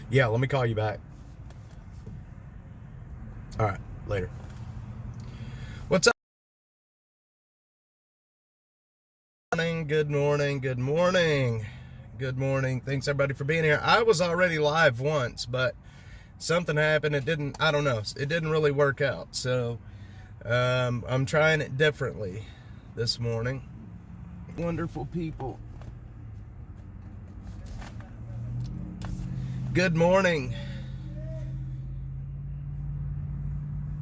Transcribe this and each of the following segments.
Yeah, let me call you back. All right, later. What's up? Good morning, good morning, good morning. Thanks everybody for being here. I was already live once, but something happened. I don't know. It didn't really work out. So I'm trying it differently this morning. Wonderful people. Good morning.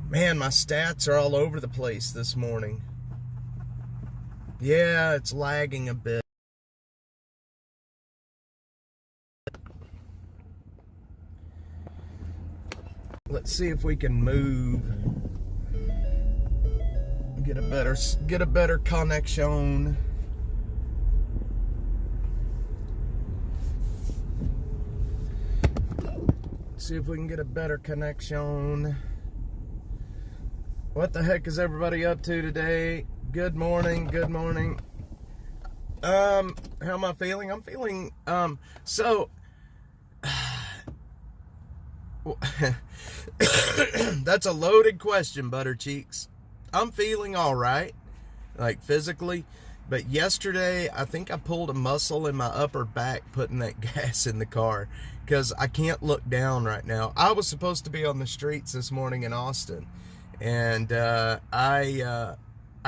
Man, my stats are all over the place this morning. Yeah, it's lagging a bit. Let's see if we can move. Get a better connection. See if we can get a better connection. What the heck is everybody up to today? Good morning, good morning. How am I feeling? I'm feeling, that's a loaded question, Butter Cheeks. I'm feeling all right, like physically, but yesterday I think I pulled a muscle in my upper back putting that gas in the car because I can't look down right now. I was supposed to be on the streets this morning in Austin, and I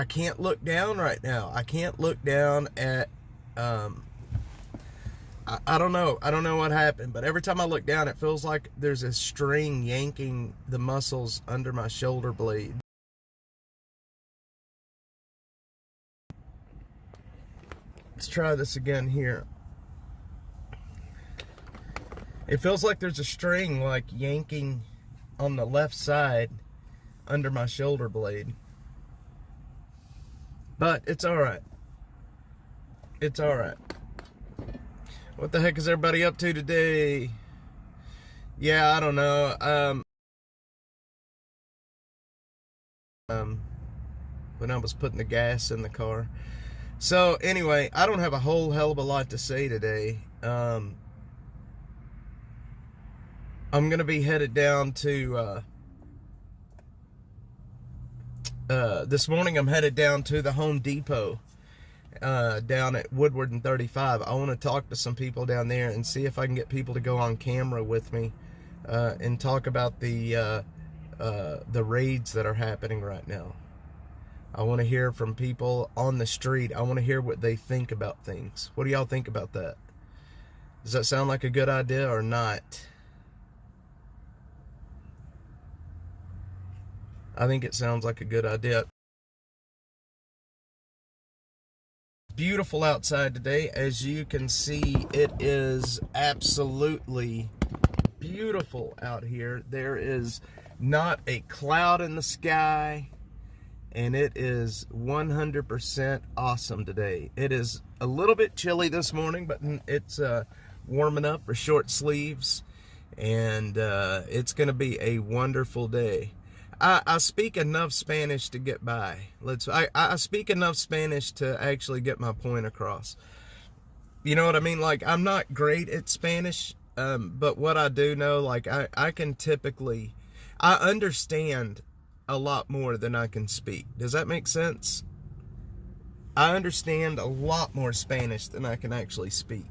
can't look down right now. I can't look down at I don't know. I don't know what happened, but every time I look down, it feels like there's a string yanking the muscles under my shoulder blade. Let's try this again here. It feels like there's a string like yanking on the left side under my shoulder blade. But it's all right. It's all right. What the heck is everybody up to today? Yeah, I don't know. When I was putting the gas in the car. So anyway, I don't have a whole hell of a lot to say today. I'm gonna be headed down to this morning. I'm headed down to the Home Depot down at Woodward and 35. I want to talk to some people down there and see if I can get people to go on camera with me and talk about the raids that are happening right now. I want to hear from people on the street. I want to hear what they think about things. What do y'all think about that? Does that sound like a good idea or not? I think it sounds like a good idea. Beautiful outside today. As you can see, it is absolutely beautiful out here. There is not a cloud in the sky, and it is 100% awesome today. It is a little bit chilly this morning, but it's warm enough for short sleeves, and it's going to be a wonderful day. I speak enough Spanish to get by. I speak enough Spanish to actually get my point across. You know what I mean? Like, I'm not great at Spanish, but what I do know, like, I can typically, I understand a lot more than I can speak. Does that make sense? I understand a lot more Spanish than I can actually speak.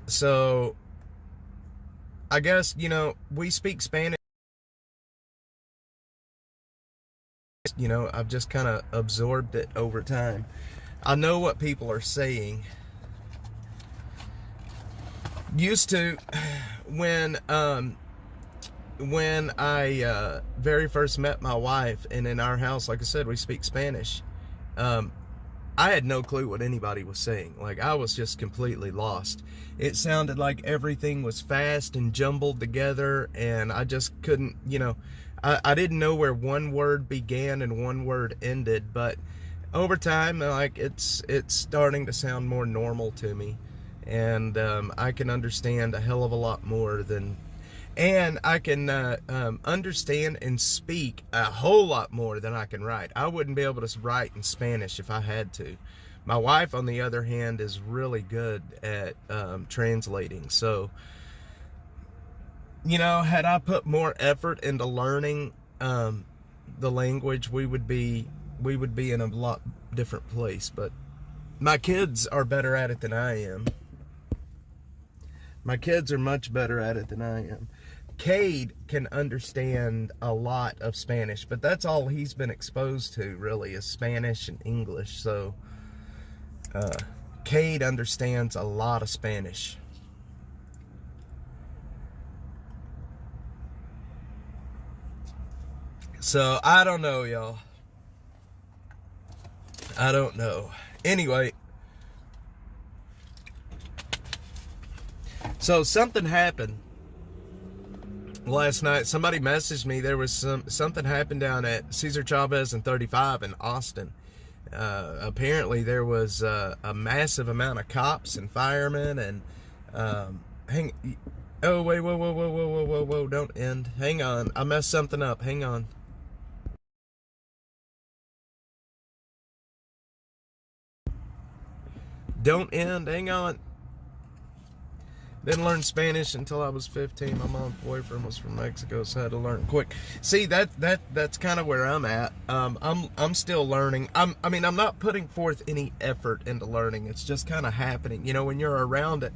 So I guess, you know, we speak Spanish. You know, I've just kind of absorbed it over time. I know what people are saying. Used to, when I very first met my wife, and in our house, like I said, we speak Spanish, I had no clue what anybody was saying. Like, I was just completely lost. It sounded like everything was fast and jumbled together, and I just couldn't, you know, I didn't know where one word began and one word ended. But over time, like, it's starting to sound more normal to me, and I can understand a hell of a lot more than, and I can understand and speak a whole lot more than I can write. I wouldn't be able to write in Spanish if I had to, My wife, on the other hand, is really good at translating. So, you know, had I put more effort into learning the language, we would be in a lot different place. But my kids are better at it than I am. My kids are much better at it than I am. Cade can understand a lot of Spanish, but that's all he's been exposed to, really, is Spanish and English. So Cade understands a lot of Spanish. So I don't know, y'all. I don't know. Anyway, so something happened last night. Somebody messaged me. There was something happened down at Cesar Chavez and 35 in Austin. Apparently there was a massive amount of cops and firemen and oh wait, whoa, don't end. Hang on, I messed something up. Hang on. Don't end. Hang on. Didn't learn Spanish until I was 15. My mom's boyfriend was from Mexico, so I had to learn quick. See, that's kind of where I'm at. I'm still learning. I'm not putting forth any effort into learning. It's just kind of happening. You know, when you're around it.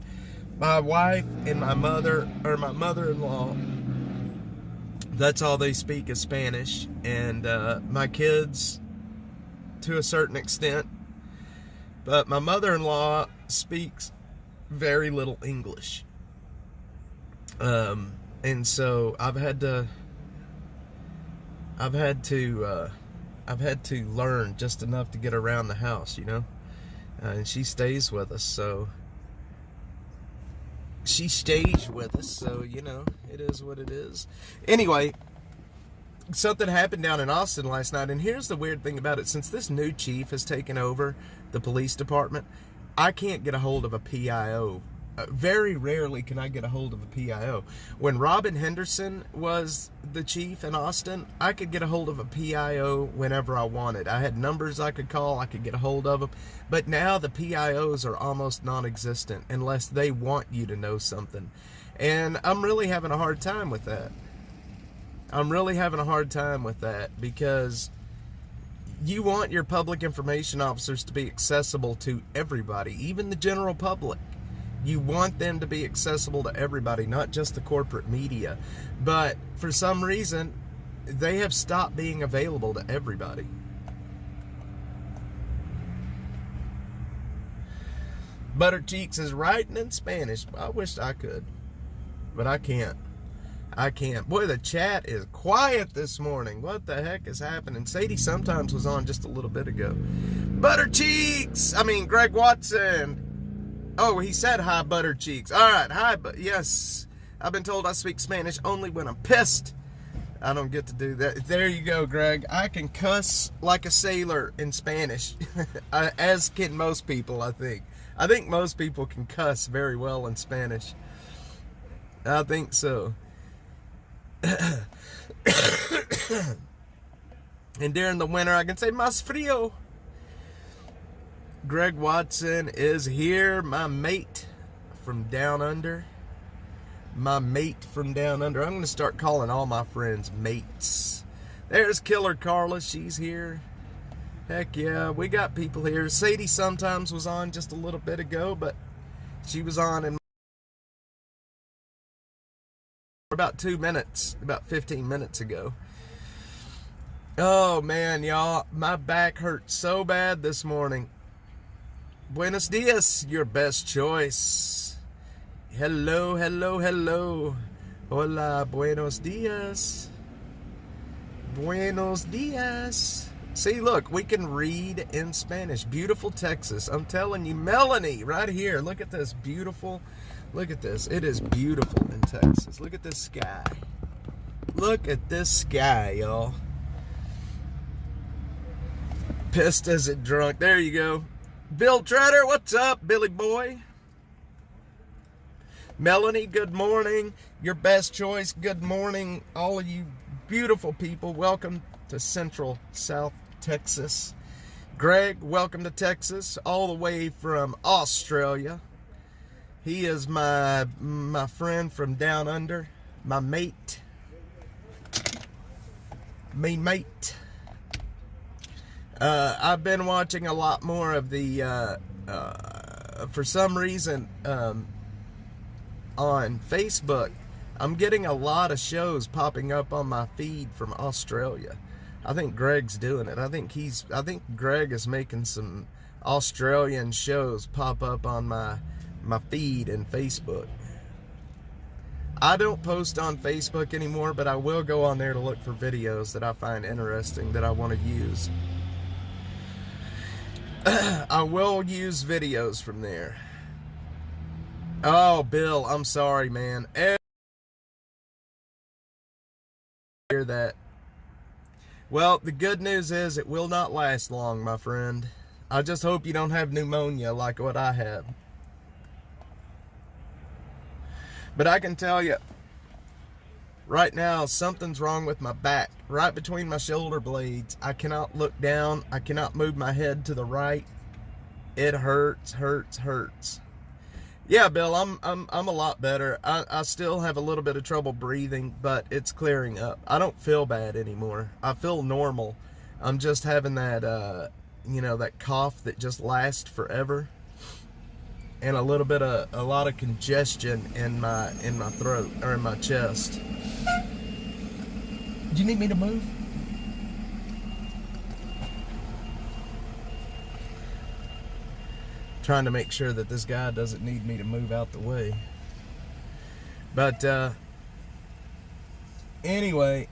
My wife and my mother-in-law, that's all they speak is Spanish, and my kids to a certain extent. But my mother-in-law speaks very little English. And so I've had to learn just enough to get around the house, you know. And she stays with us, so you know, it is what it is. Anyway, something happened down in Austin last night, and here's the weird thing about it. Since this new chief has taken over the police department, I can't get a hold of a PIO. Very rarely can I get a hold of a PIO. When Robin Henderson was the chief in Austin, I could get a hold of a PIO whenever I wanted. I had numbers I could call, I could get a hold of them. But now the PIOs are almost non-existent unless they want you to know something. And I'm really having a hard time with that. Because you want your public information officers to be accessible to everybody, even the general public. You want them to be accessible to everybody, not just the corporate media. But for some reason, they have stopped being available to everybody. Butter Cheeks is writing in Spanish. I wish I could, but I can't. Boy, the chat is quiet this morning. What the heck is happening? Sadie Sometimes was on just a little bit ago. Butter Cheeks! Greg Watson. Oh, he said hi, Butter Cheeks. All right, hi, but yes. I've been told I speak Spanish only when I'm pissed. I don't get to do that. There you go, Greg. I can cuss like a sailor in Spanish, as can most people, I think. I think most people can cuss very well in Spanish. I think so. And during the winter I can say más frío. Greg Watson is here, my mate from down under. I'm going to start calling all my friends mates. There's Killer Carla, she's here. Heck yeah, we got people here. Sadie Sometimes was on just a little bit ago, but she was on in about 2 minutes, about 15 minutes ago. Oh man, y'all, my back hurt so bad this morning. Buenos dias, your best choice. Hello. Hola, buenos dias. See, look, we can read in Spanish. Beautiful Texas. I'm telling you, Melanie, right here. Look at this beautiful. Look at this. It is beautiful in Texas. Look at this sky. Look at this sky, y'all. Pissed as it drunk. There you go. Bill Treader, what's up, Billy boy? Melanie, good morning. Your best choice, good morning. All of you beautiful people, welcome to Central South Texas. Greg, welcome to Texas, all the way from Australia. He is my friend from down under, my mate. I've been watching a lot more of the, for some reason, on Facebook, I'm getting a lot of shows popping up on my feed from Australia. I think Greg's doing it. I think Greg is making some Australian shows pop up on my feed in Facebook. I don't post on Facebook anymore, but I will go on there to look for videos that I find interesting that I want to use. I will use videos from there. Oh, Bill, I'm sorry, man. Hear that. Well, the good news is it will not last long, my friend. I just hope you don't have pneumonia like what I have. But I can tell you, right now, something's wrong with my back. Right between my shoulder blades. I cannot look down. I cannot move my head to the right. It hurts. Yeah, Bill, I'm a lot better. I still have a little bit of trouble breathing, but it's clearing up. I don't feel bad anymore. I feel normal. I'm just having that, that cough that just lasts forever, and a lot of congestion in my throat or in my chest. Do you need me to move? Trying to make sure that this guy doesn't need me to move out the way. But anyway,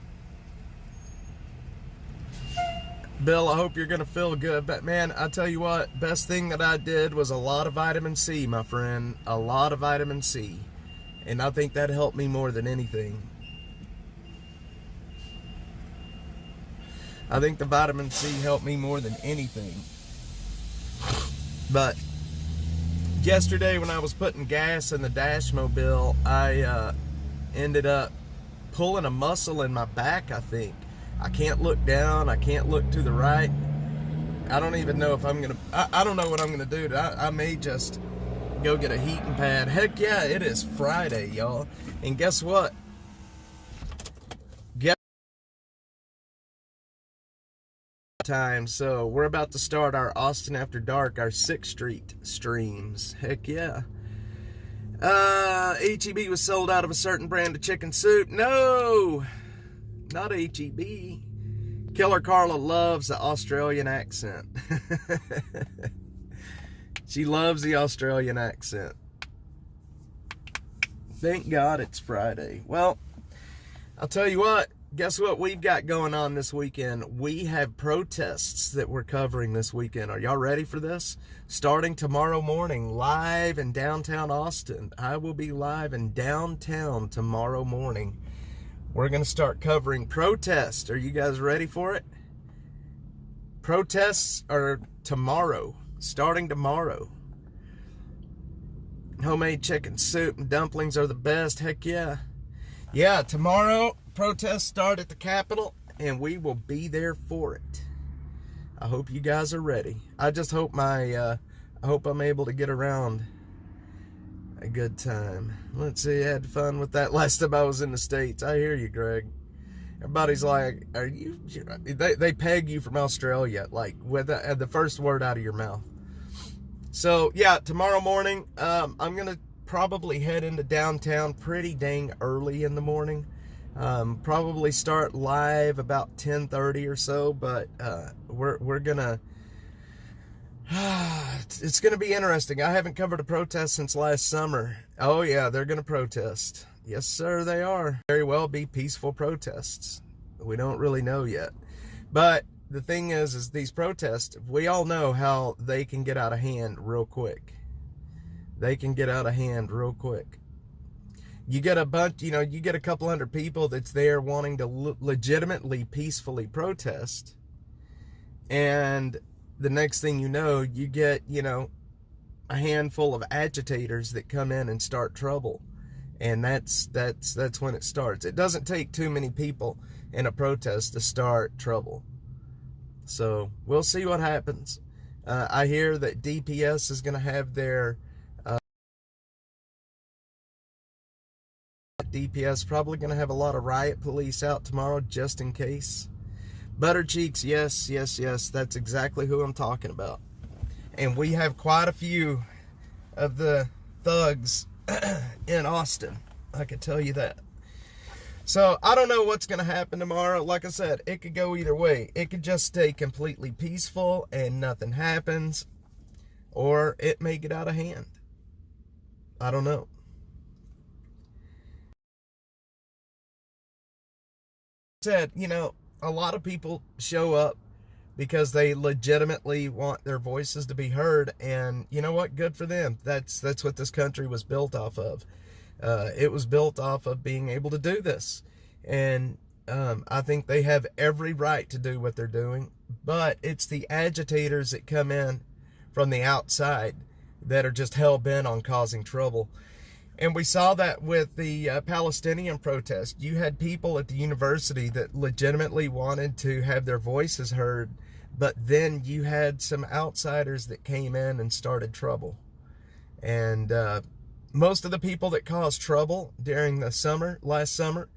Bill, I hope you're gonna feel good. But man, I tell you what, best thing that I did was a lot of vitamin C, my friend. A lot of vitamin C. And I think that helped me more than anything. I think the vitamin C helped me more than anything. But yesterday when I was putting gas in the Dashmobile, I ended up pulling a muscle in my back, I think. I can't look down. I can't look to the right. I don't even know if I'm going to... I don't know what I'm going to do. I may just go get a heating pad. Heck yeah, it is Friday, y'all. And guess what? Time, so we're about to start our Austin After Dark, our 6th Street streams. Heck yeah. HEB was sold out of a certain brand of chicken soup. No, not HEB. Killer Carla loves the Australian accent. She loves the Australian accent. Thank God it's Friday. Well, I'll tell you what. Guess what we've got going on this weekend? We have protests that we're covering this weekend. Are y'all ready for this? Starting tomorrow morning, live in downtown Austin. I will be live in downtown tomorrow morning. We're going to start covering protests. Are you guys ready for it? Protests are tomorrow, starting tomorrow. Homemade chicken soup and dumplings are the best. Heck yeah. Yeah, tomorrow, protests start at the Capitol, and we will be there for it. I hope you guys are ready. I just hope I hope I'm able to get around a good time. Let's see, I had fun with that last time I was in the States. I hear you, Greg. Everybody's like, are you... They peg you from Australia, like, with the first word out of your mouth. So, yeah, tomorrow morning, I'm going to probably head into downtown pretty dang early in the morning. Probably start live about 10:30 or so, but we're gonna it's gonna be interesting. I haven't covered a protest since last summer. Oh yeah, they're gonna protest. Yes sir, they are. Very well be peaceful protests. We don't really know yet, but the thing is these protests, we all know how they can get out of hand real quick. They can get out of hand real quick. You get a bunch, you get a couple hundred people that's there wanting to legitimately, peacefully protest. And the next thing you know, you get, a handful of agitators that come in and start trouble. And that's when it starts. It doesn't take too many people in a protest to start trouble. So we'll see what happens. I hear that DPS is going to have their DPS probably going to have a lot of riot police out tomorrow just in case. Buttercheeks, yes, yes, yes, that's exactly who I'm talking about. And we have quite a few of the thugs in Austin, I can tell you that. So I don't know what's going to happen tomorrow. Like I said, it could go either way. It could just stay completely peaceful and nothing happens, or it may get out of hand. I don't know. Said, you know, a lot of people show up because they legitimately want their voices to be heard, and you know what, good for them. That's what this country was built off of. It was built off of being able to do this, and I think they have every right to do what they're doing, but it's the agitators that come in from the outside that are just hell-bent on causing trouble. And we saw that with the Palestinian protest. You had people at the university that legitimately wanted to have their voices heard, but then you had some outsiders that came in and started trouble. And most of the people that caused trouble during the summer, last summer,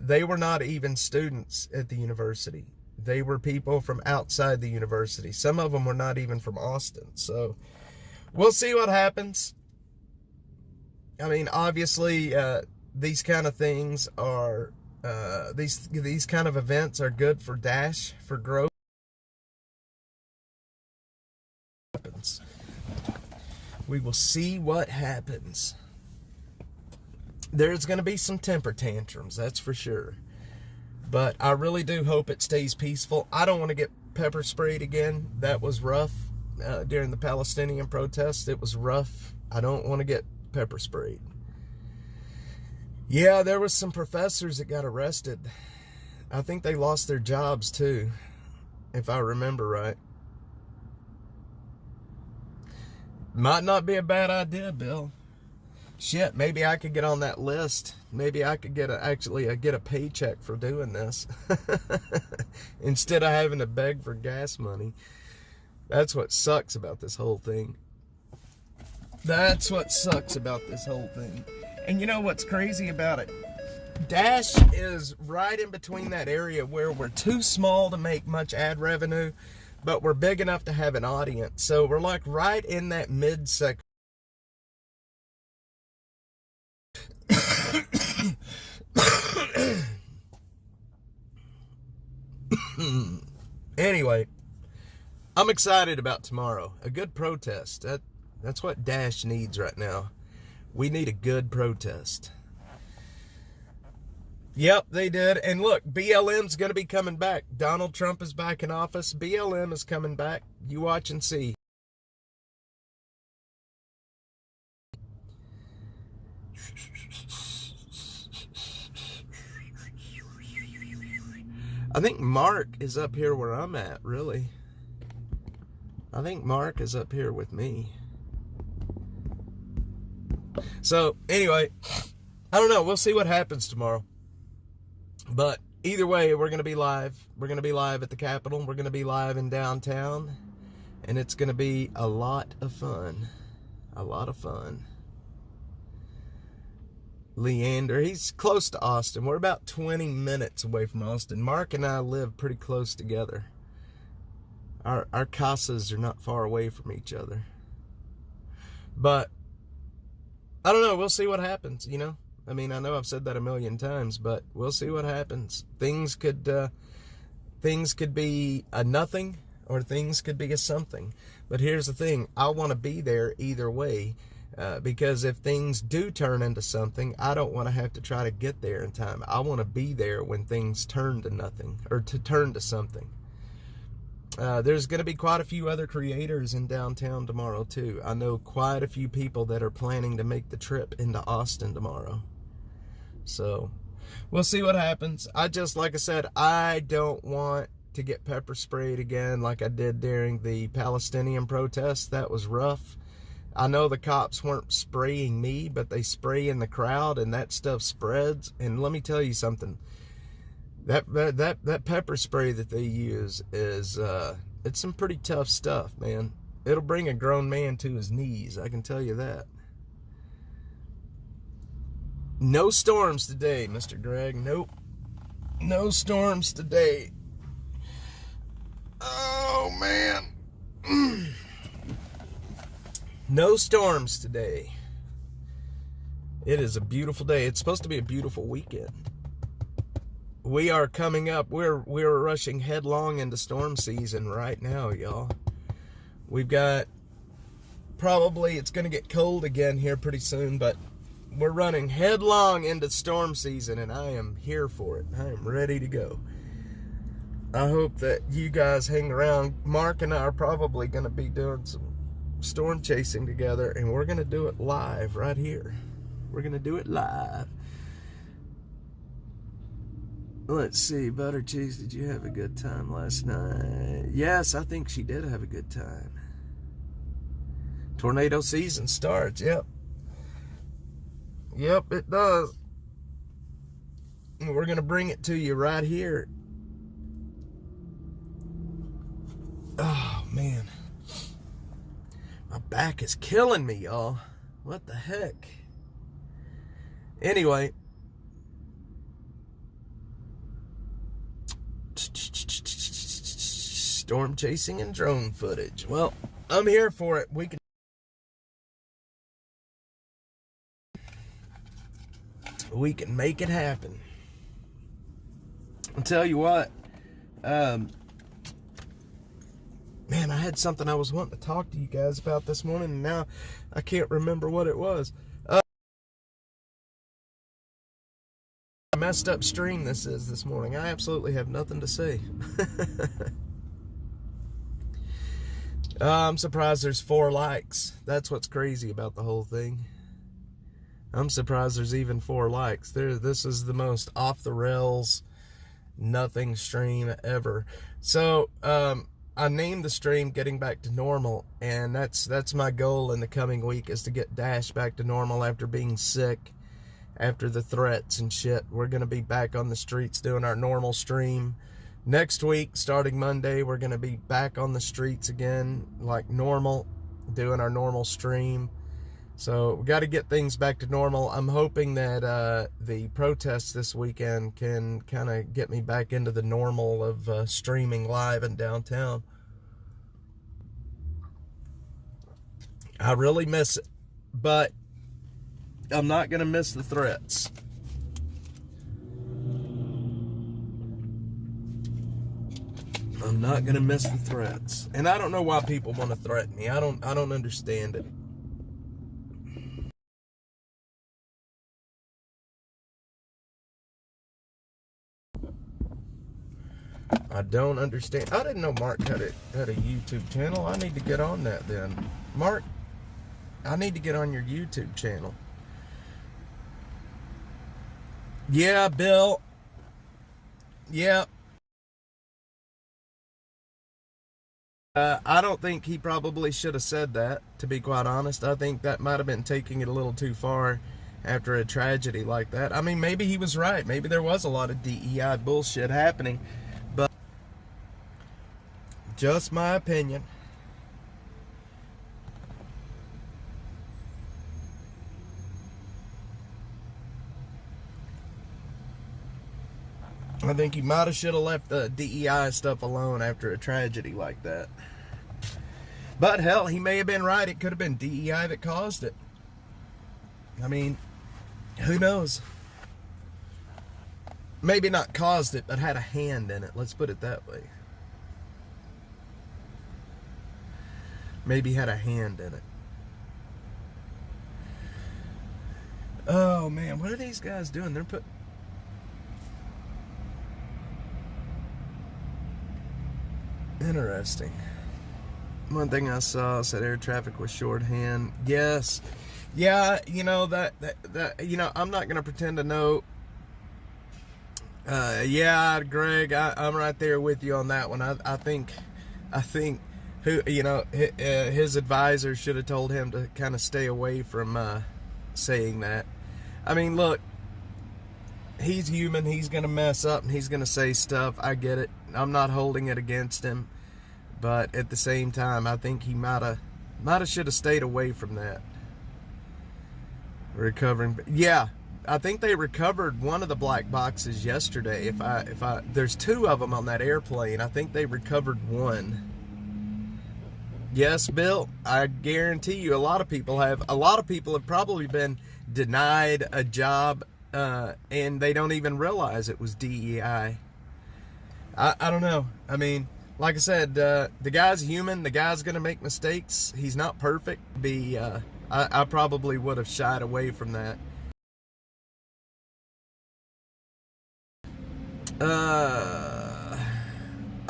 they were not even students at the university. They were people from outside the university. Some of them were not even from Austin. So we'll see what happens. I mean, obviously, these kind of things are, these kind of events are good for Dash, for growth. We will see what happens. There's going to be some temper tantrums, that's for sure. But I really do hope it stays peaceful. I don't want to get pepper sprayed again. That was rough during the Palestinian protests. It was rough. I don't want to get pepper sprayed. Yeah, there was some professors that got arrested. I think they lost their jobs too, if I remember right. Might not be a bad idea, Bill. Shit, maybe I could get on that list. Maybe I could get get a paycheck for doing this instead of having to beg for gas money. That's what sucks about this whole thing. That's what sucks about this whole thing. And you know what's crazy about it? Dash is right in between that area where we're too small to make much ad revenue, but we're big enough to have an audience. So we're like right in that mid-section. Anyway, I'm excited about tomorrow. A good protest. That's what Dash needs right now. We need a good protest. Yep, they did. And look, BLM's going to be coming back. Donald Trump is back in office. BLM is coming back. You watch and see. I think Mark is up here where I'm at, really. I think Mark is up here with me. So, anyway, I don't know. We'll see what happens tomorrow. But either way, we're going to be live. We're going to be live at the Capitol. We're going to be live in downtown. And it's going to be a lot of fun. A lot of fun. Leander, he's close to Austin. We're about 20 minutes away from Austin. Mark and I live pretty close together. Our casas are not far away from each other. But I don't know. We'll see what happens, you know. I mean, I know I've said that a million times, but we'll see what happens. Things could be a nothing, or things could be a something. But here's the thing. I want to be there either way, because if things do turn into something, I don't want to have to try to get there in time. I want to be there when things turn to nothing, or to turn to something. There's going to be quite a few other creators in downtown tomorrow, too. I know quite a few people that are planning to make the trip into Austin tomorrow. So, we'll see what happens. Like I said, I don't want to get pepper sprayed again like I did during the Palestinian protests. That was rough. I know the cops weren't spraying me, but they spray in the crowd, and that stuff spreads. And let me tell you something. That pepper spray that they use is it's some pretty tough stuff, man. It'll bring a grown man to his knees, I can tell you that. No storms today, Mr. Greg. Nope. No storms today. Oh, man. No storms today. It is a beautiful day. It's supposed to be a beautiful weekend. We are coming up. We're rushing headlong into storm season right now, y'all. We've got, probably it's going to get cold again here pretty soon, but we're running headlong into storm season, and I am here for it. I am ready to go. I hope that you guys hang around. Mark and I are probably going to be doing some storm chasing together, and we're going to do it live right here. We're going to do it live. Let's see, Butter Cheese, did you have a good time last night? Yes, I think she did have a good time. Tornado season starts, yep. Yep, it does. And we're going to bring it to you right here. Oh, man. My back is killing me, y'all. What the heck? Anyway. Storm chasing and drone footage. Well, I'm here for it. We can make it happen. I'll tell you what. Man, I had something I was wanting to talk to you guys about this morning, and now I can't remember what it was. A messed up stream this morning. I absolutely have nothing to say. I'm surprised there's 4 likes. That's what's crazy about the whole thing. I'm surprised there's even 4 likes. This is the most off the rails, nothing stream ever. So, I named the stream Getting Back to Normal, and that's my goal in the coming week, is to get Dash back to normal after being sick, after the threats and shit. We're going to be back on the streets doing our normal stream. Next week, starting Monday, we're going to be back on the streets again, like normal, doing our normal stream. So we got to get things back to normal. I'm hoping that the protests this weekend can kind of get me back into the normal of streaming live in downtown. I really miss it, but I'm not going to miss the threats. I'm not going to miss the threats. And I don't know why people want to threaten me. I don't understand it. I don't understand. I didn't know Mark had a YouTube channel. I need to get on that then. Mark, I need to get on your YouTube channel. Yeah, Bill. Yeah. I don't think he probably should have said that, to be quite honest. I think that might have been taking it a little too far after a tragedy like that. I mean, maybe he was right. Maybe there was a lot of DEI bullshit happening. But just my opinion. I think he might have should have left the DEI stuff alone after a tragedy like that. But hell, he may have been right. It could have been DEI that caused it. I mean, who knows? Maybe not caused it, but had a hand in it. Let's put it that way. Maybe had a hand in it. Oh man, what are these guys doing? They're putting... Interesting. One thing I saw said air traffic was shorthand. Yes. Yeah, you know, that you know, I'm not going to pretend to know. Yeah, Greg, I'm right there with you on that one. I think who, you know, his advisor should have told him to kind of stay away from saying that. I mean, look, he's human. He's going to mess up and he's going to say stuff. I get it. I'm not holding it against him. But at the same time, I think he might have should have stayed away from that. Recovering. Yeah, I think they recovered one of the black boxes yesterday. If I there's two of them on that airplane. I think they recovered one. Yes, Bill, I guarantee you a lot of people have probably been denied a job and they don't even realize it was DEI. I don't know. I mean, like I said, the guy's human. The guy's going to make mistakes. He's not perfect. I probably would have shied away from that.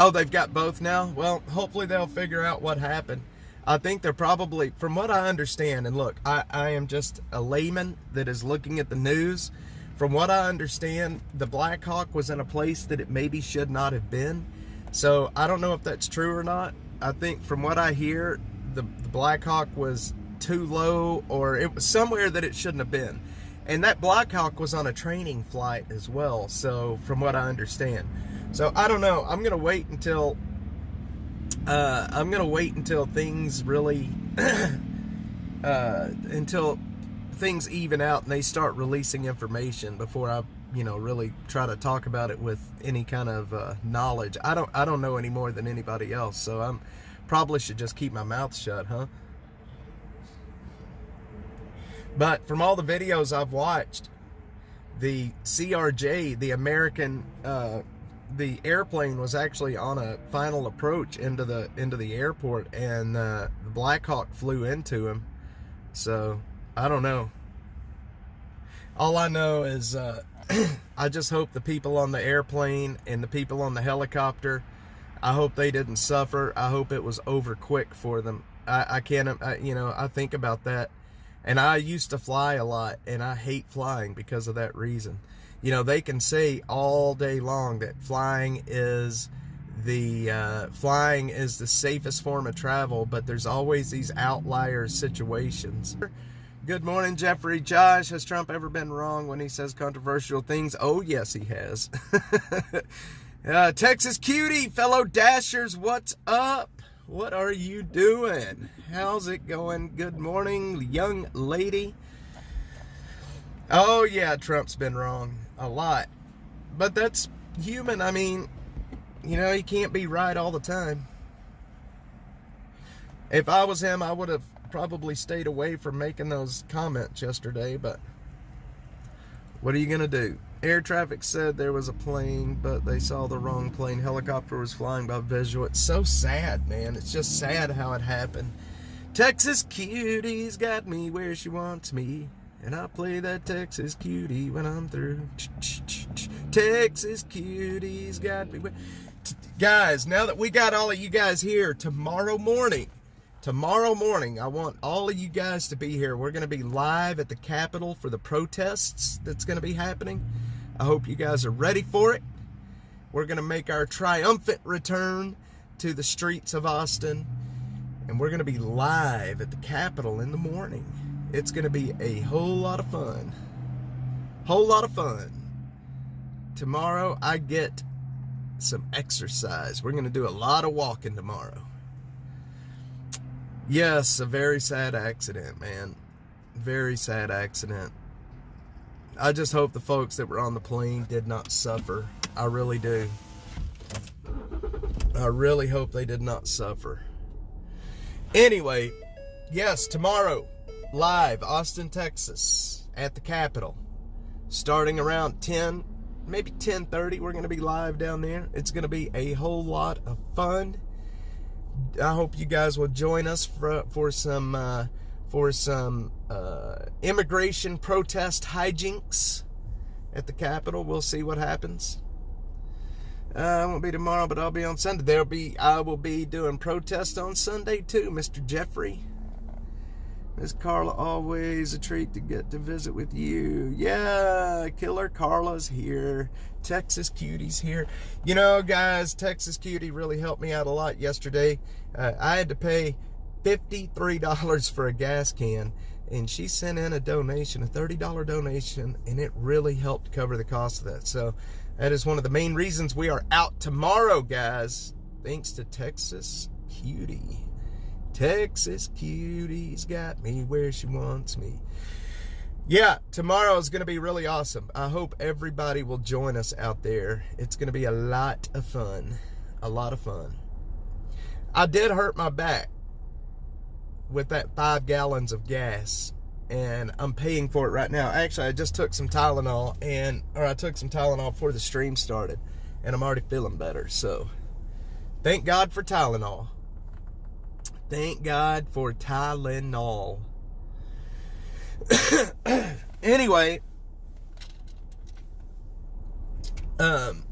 Oh, they've got both now? Well, hopefully they'll figure out what happened. I think they're probably, from what I understand, and look, I am just a layman that is looking at the news. From what I understand, the Black Hawk was in a place that it maybe should not have been. So I don't know if that's true or not. I think from what I hear, the Black Hawk was too low, or it was somewhere that it shouldn't have been. And that Black Hawk was on a training flight as well, so from what I understand. So I don't know. I'm gonna wait until things really until things even out and they start releasing information before I, really try to talk about it with any kind of knowledge. I don't know any more than anybody else, so I'm probably should just keep my mouth shut, huh? But from all the videos I've watched, the CRJ, the American, the airplane was actually on a final approach into the airport, and the Black Hawk flew into him. So I don't know. All I know is I just hope the people on the airplane and the people on the helicopter, I hope they didn't suffer. I hope it was over quick for them. I think about that. And I used to fly a lot, and I hate flying because of that reason. They can say all day long that flying is the safest form of travel, but there's always these outlier situations. Good morning, Jeffrey. Josh, has Trump ever been wrong when he says controversial things? Oh, yes, he has. Texas Cutie, fellow Dashers, what's up? What are you doing? How's it going? Good morning, young lady. Oh, yeah, Trump's been wrong a lot. But that's human. I mean, he can't be right all the time. If I was him, I would have probably stayed away from making those comments yesterday, but what are you going to do? Air traffic said there was a plane, but they saw the wrong plane. Helicopter was flying by visual. It's so sad, man. It's just sad how it happened. Texas Cutie's got me where she wants me, and I play that Texas Cutie when I'm through. Texas Cutie's got me where... Guys, now that we got all of you guys here, tomorrow morning, I want all of you guys to be here. We're going to be live at the Capitol for the protests that's going to be happening. I hope you guys are ready for it. We're going to make our triumphant return to the streets of Austin, and we're going to be live at the Capitol in the morning. It's going to be a whole lot of fun. Whole lot of fun. Tomorrow, I get some exercise. We're going to do a lot of walking tomorrow. Yes, a very sad accident, man. Very sad accident. I just hope the folks that were on the plane did not suffer. I really do. I really hope they did not suffer. Anyway, yes, tomorrow, live, Austin, Texas, at the Capitol. Starting around 10, maybe 10:30, we're going to be live down there. It's going to be a whole lot of fun. I hope you guys will join us for some immigration protest hijinks at the Capitol. We'll see what happens. I won't be tomorrow, but I'll be on Sunday. I will be doing protest on Sunday too, Mr. Jeffrey. Miss Carla, always a treat to get to visit with you. Yeah, Killer Carla's here. Texas Cutie's here. Guys, Texas Cutie really helped me out a lot yesterday. I had to pay $53 for a gas can, and she sent in a donation, a $30 donation, and it really helped cover the cost of that. So that is one of the main reasons we are out tomorrow, guys. Thanks to Texas Cutie. Texas Cutie's got me where she wants me. Yeah, tomorrow is going to be really awesome. I hope everybody will join us out there. It's going to be a lot of fun. A lot of fun. I did hurt my back with that 5 gallons of gas, and I'm paying for it right now. Actually, I just took some Tylenol, I took some Tylenol before the stream started, and I'm already feeling better. So, thank God for Tylenol. Thank God for Tylenol. Anyway, I'm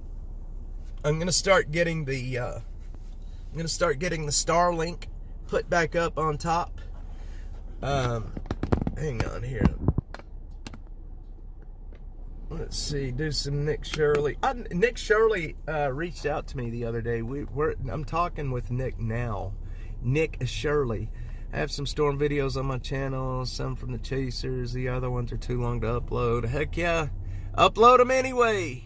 gonna start getting the Starlink put back up on top. Hang on here. Let's see. Do some Nick Shirley. Nick Shirley reached out to me the other day. I'm talking with Nick now. Nick Shirley. I have some storm videos on my channel, some from the Chasers. The other ones are too long to upload. Heck yeah, upload them anyway.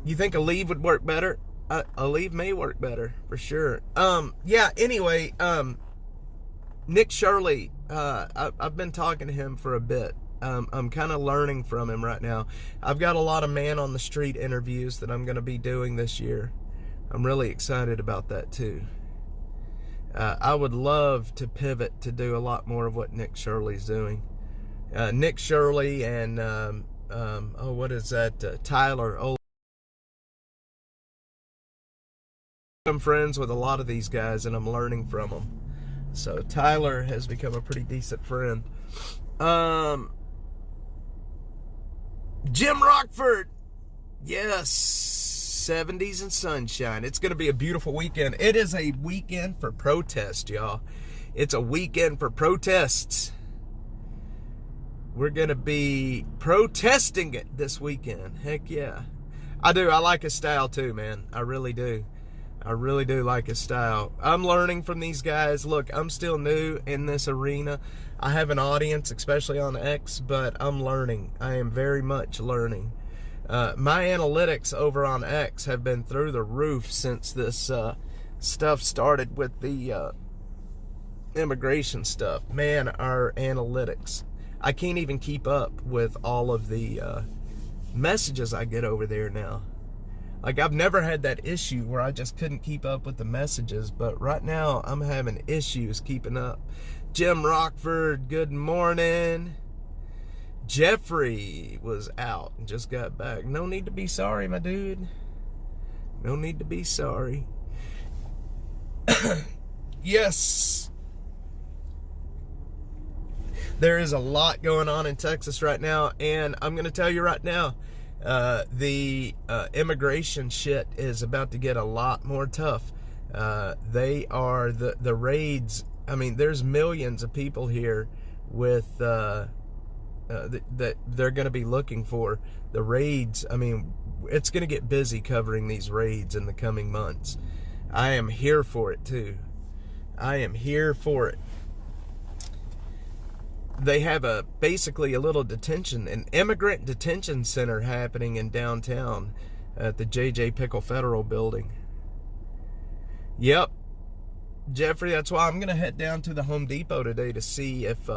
You think a leave would work better? A leave may work better, for sure. Yeah, anyway, Nick Shirley, I've been talking to him for a bit. I'm kind of learning from him right now. I've got a lot of man on the street interviews that I'm going to be doing this year. I'm really excited about that too. I would love to pivot to do a lot more of what Nick Shirley's doing. Nick Shirley and, what is that? Tyler. I'm friends with a lot of these guys, and I'm learning from them. So Tyler has become a pretty decent friend. Jim Rockford. Yes. 70s and sunshine. It's going to be a beautiful weekend. It is a weekend for protest, y'all. It's a weekend for protests. We're going to be protesting it this weekend. Heck yeah. I do. I like his style too, man. I really do. I really do like his style. I'm learning from these guys. Look, I'm still new in this arena. I have an audience, especially on X, but I'm learning. I am very much learning. My analytics over on X have been through the roof since this stuff started with the immigration stuff. Man, our analytics. I can't even keep up with all of the messages I get over there now. Like, I've never had that issue where I just couldn't keep up with the messages, but right now I'm having issues keeping up. Jim Rockford, good morning. Jeffrey was out and just got back. No need to be sorry, my dude. No need to be sorry. Yes. There is a lot going on in Texas right now, and I'm going to tell you right now, the immigration shit is about to get a lot more tough. They are the raids. I mean, there's millions of people here with that they're going to be looking for. The raids, I mean, it's going to get busy covering these raids in the coming months. I am here for it too. I am here for it. They have basically a little an immigrant detention center happening in downtown at the J.J. Pickle Federal Building. Yep. Jeffrey, that's why I'm going to head down to the Home Depot today to see if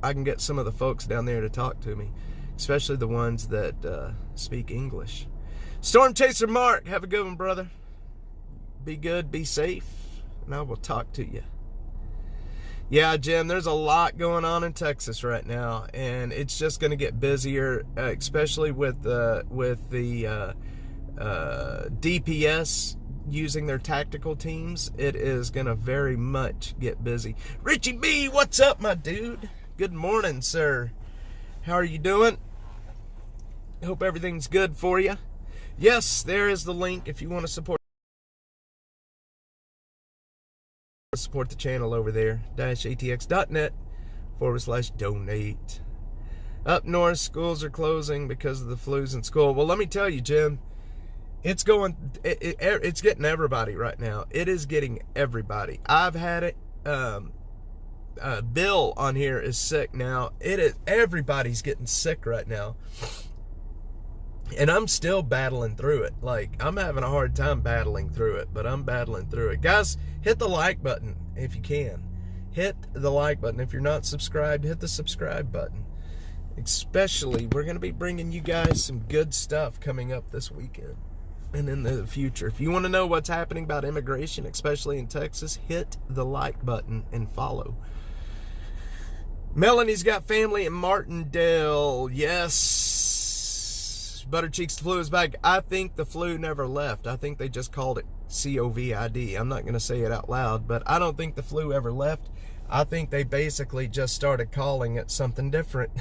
I can get some of the folks down there to talk to me, especially the ones that speak English. Storm Chaser Mark, have a good one, brother. Be good, be safe, and I will talk to you. Yeah, Jim, there's a lot going on in Texas right now, and it's just going to get busier, especially with the DPS using their tactical teams. It is going to very much get busy. Richie B, what's up, my dude? Good morning, sir. How are you doing? Hope everything's good for you. Yes, there is the link if you want to support the channel over there. -atx.net/donate. Up north, schools are closing because of the flus in school. Well, let me tell you, Jim, it's getting everybody right now. It is getting everybody. I've had it. Bill on here is sick now. Everybody's getting sick right now. And I'm still battling through it. Like, I'm having a hard time battling through it, but I'm battling through it. Guys, hit the like button if you can. Hit the like button. If you're not subscribed, hit the subscribe button. Especially, we're going to be bringing you guys some good stuff coming up this weekend and in the future. If you want to know what's happening about immigration, especially in Texas, hit the like button and follow. Melanie's got family in Martindale. Yes. Buttercheeks, the flu is back. I think the flu never left. I think they just called it COVID. I'm not going to say it out loud, but I don't think the flu ever left. I think they basically just started calling it something different.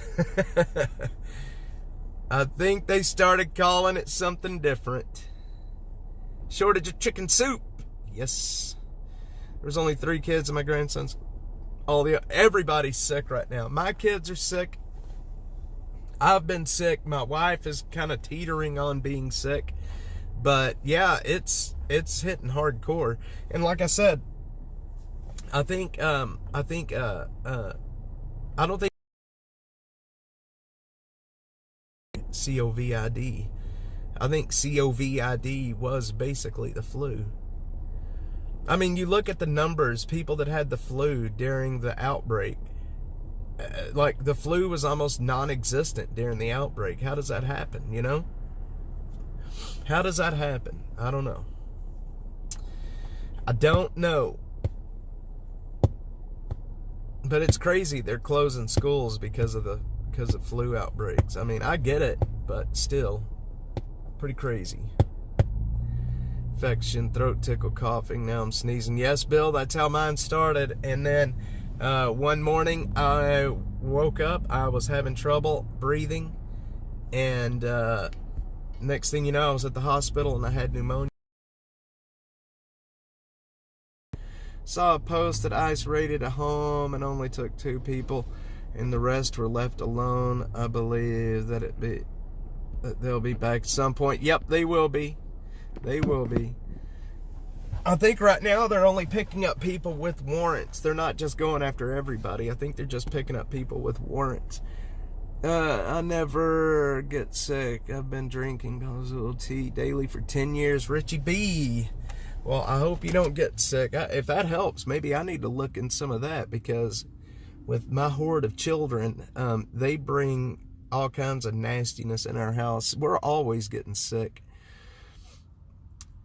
I think they started calling it something different. Shortage of chicken soup. Yes. There's only 3 kids in my grandson's. Everybody's sick right now. My kids are sick. I've been sick. My wife is kind of teetering on being sick. But yeah, it's hitting hardcore. And like I said, I don't think COVID. I think COVID was basically the flu. I mean, you look at the numbers, people that had the flu during the outbreak. Like, the flu was almost non-existent during the outbreak. How does that happen, you know? How does that happen? I don't know. I don't know. But it's crazy they're closing schools because of flu outbreaks. I mean, I get it, but still pretty crazy. Infection, throat tickle, coughing, now I'm sneezing. Yes, Bill, that's how mine started. And then one morning I woke up, I was having trouble breathing, and next thing you know, I was at the hospital and I had pneumonia. Saw a post that ICE raided a home and only took 2 people and the rest were left alone. I believe that they'll be back at some point. Yep, they will be. They will be. I think right now they're only picking up people with warrants. They're not just going after everybody. I think they're just picking up people with warrants. I never get sick. I've been drinking little tea daily for 10 years. Richie B. Well, I hope you don't get sick. If that helps, maybe I need to look in some of that, because with my horde of children, they bring all kinds of nastiness in our house. We're always getting sick.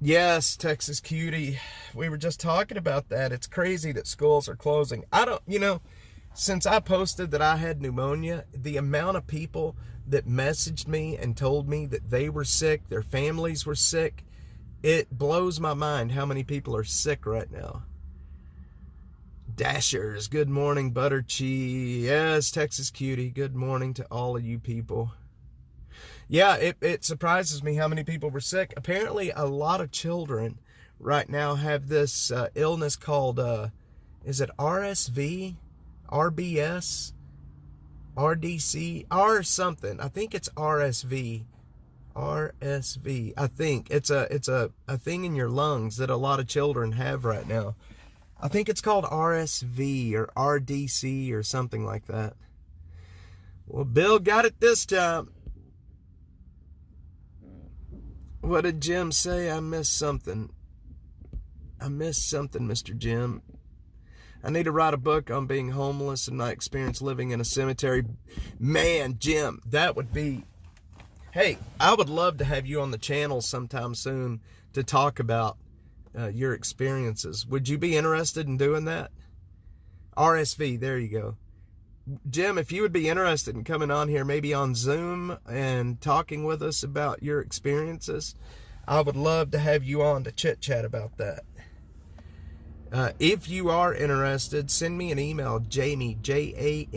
Yes, Texas Cutie. We were just talking about that. It's crazy that schools are closing. Since I posted that I had pneumonia, the amount of people that messaged me and told me that they were sick, their families were sick, it blows my mind how many people are sick right now. Dashers, good morning, Buttercheese. Yes, Texas Cutie, good morning to all of you people. Yeah, it surprises me how many people were sick. Apparently, a lot of children right now have this illness called, is it RSV, RBS, RDC, R something. I think it's RSV. RSV. I think it's a thing in your lungs that a lot of children have right now. I think it's called RSV or RDC or something like that. Well, Bill got it this time. What did Jim say? I missed something. I missed something, Mr. Jim. I need to write a book on being homeless and my experience living in a cemetery. Man, Jim, that would be... Hey, I would love to have you on the channel sometime soon to talk about your experiences. Would you be interested in doing that? RSV, there you go. Jim, if you would be interested in coming on here, maybe on Zoom and talking with us about your experiences, I would love to have you on to chit-chat about that. If you are interested, send me an email, Jamie, Jami,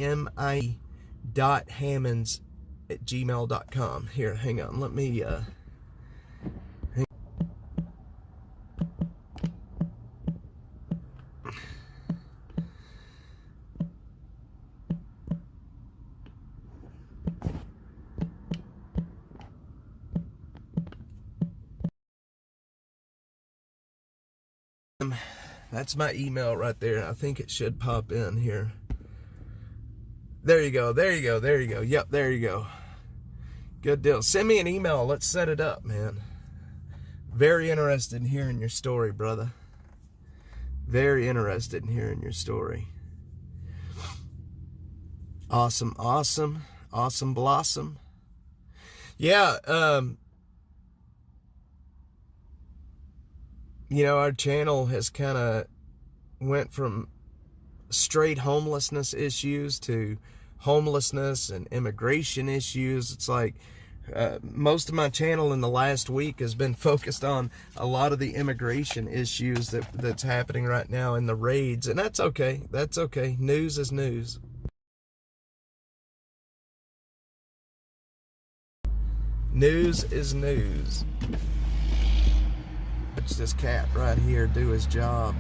.hammonds@gmail.com. Here, hang on, let me, That's my email right there. I think it should pop in here. There you go. There you go. There you go. Yep, there you go. Good deal. Send me an email. Let's set it up, man. Very interested in hearing your story, brother. Very interested in hearing your story. Awesome, awesome, awesome blossom. Yeah, you know, our channel has kind of went from straight homelessness issues to homelessness and immigration issues. It's like most of my channel in the last week has been focused on a lot of the immigration issues that's happening right now in the raids, and that's okay. That's okay. News is news. News is news. Watch this cat right here do his job.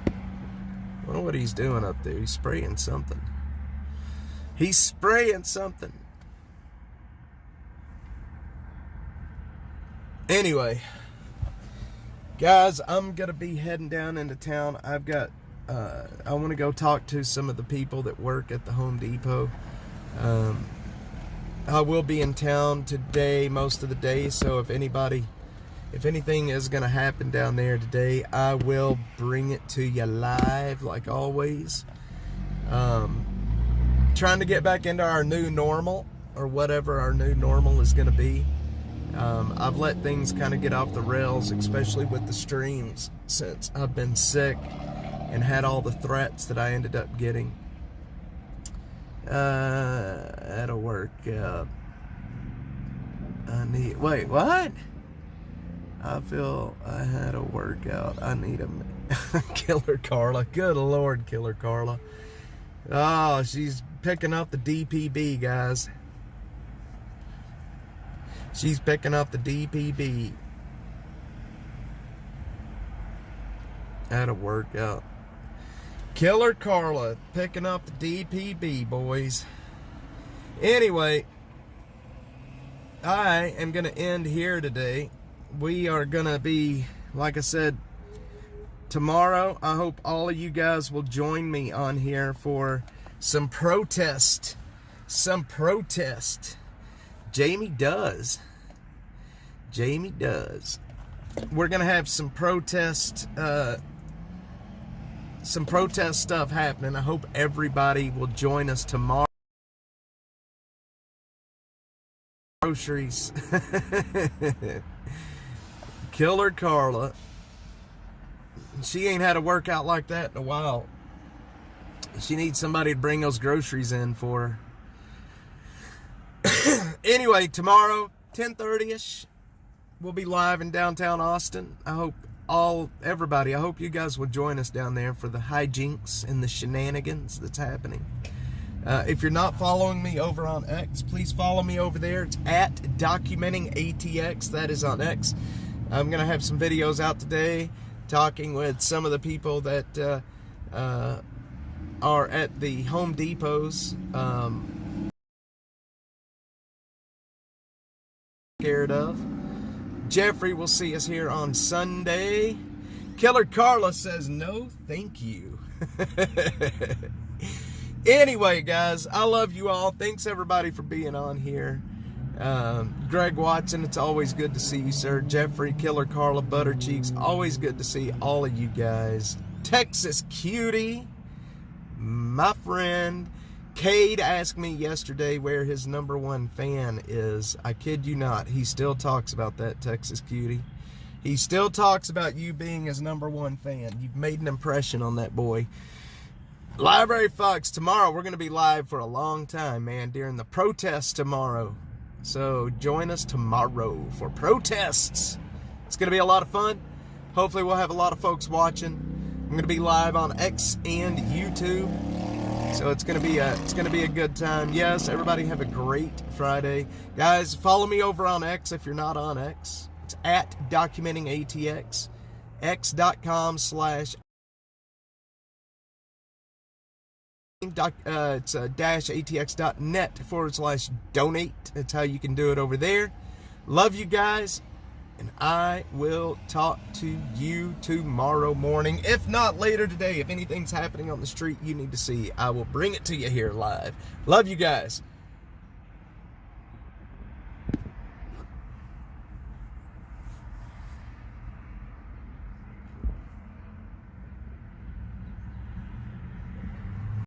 I wonder what he's doing up there. He's spraying something. He's spraying something. Anyway, guys, I'm gonna be heading down into town. I've got I want to go talk to some of the people that work at the Home Depot. I will be in town today most of the day, so if anything is going to happen down there today, I will bring it to you live like always. Trying to get back into our new normal, or whatever our new normal is going to be. I've let things kind of get off the rails, especially with the streams, since I've been sick and had all the threats that I ended up getting. That'll work out. Wait, what? I feel I had a workout. I need a Killer Carla. Good Lord, Killer Carla. Oh, she's picking up the DPB, guys. She's picking up the DPB. That'll work out. Killer Carla picking up the DPB, boys. Anyway, I am going to end here today. We are going to be, like I said, tomorrow. I hope all of you guys will join me on here for some protest. Some protest. Jamie does. Jamie does. We're going to have some protest stuff happening. I hope everybody will join us tomorrow. Groceries. Killer Carla. She ain't had a workout like that in a while. She needs somebody to bring those groceries in for her. Anyway, tomorrow, 10:30ish, we'll be live in downtown Austin. I hope everybody, I hope you guys will join us down there for the hijinks and the shenanigans that's happening. If you're not following me over on X, please follow me over there. It's at DocumentingATX. That is on X. I'm going to have some videos out today talking with some of the people that are at the Home Depots. Scared of. Jeffrey will see us here on Sunday. Killer Carla says no thank you. Anyway, guys, I love you all. Thanks everybody for being on here. Greg Watson, it's always good to see you, sir. Jeffrey, Killer Carla, Buttercheeks, always good to see all of you guys. Texas Cutie, my friend. Cade asked me yesterday where his #1 fan is. I kid you not. He still talks about that, Texas Cutie. He still talks about you being his #1 fan. You've made an impression on that boy. Library Fox, tomorrow we're going to be live for a long time, man, during the protests tomorrow. So join us tomorrow for protests. It's going to be a lot of fun. Hopefully we'll have a lot of folks watching. I'm going to be live on X and YouTube. So it's going to be a good time. Yes, everybody have a great Friday. Guys, follow me over on X if you're not on X. It's at DocumentingATX. X.com/ it's -atx.net/donate. That's how you can do it over there. Love you guys. and I will talk to you tomorrow morning. If not later today, if anything's happening on the street you need to see, I will bring it to you here live. Love you guys.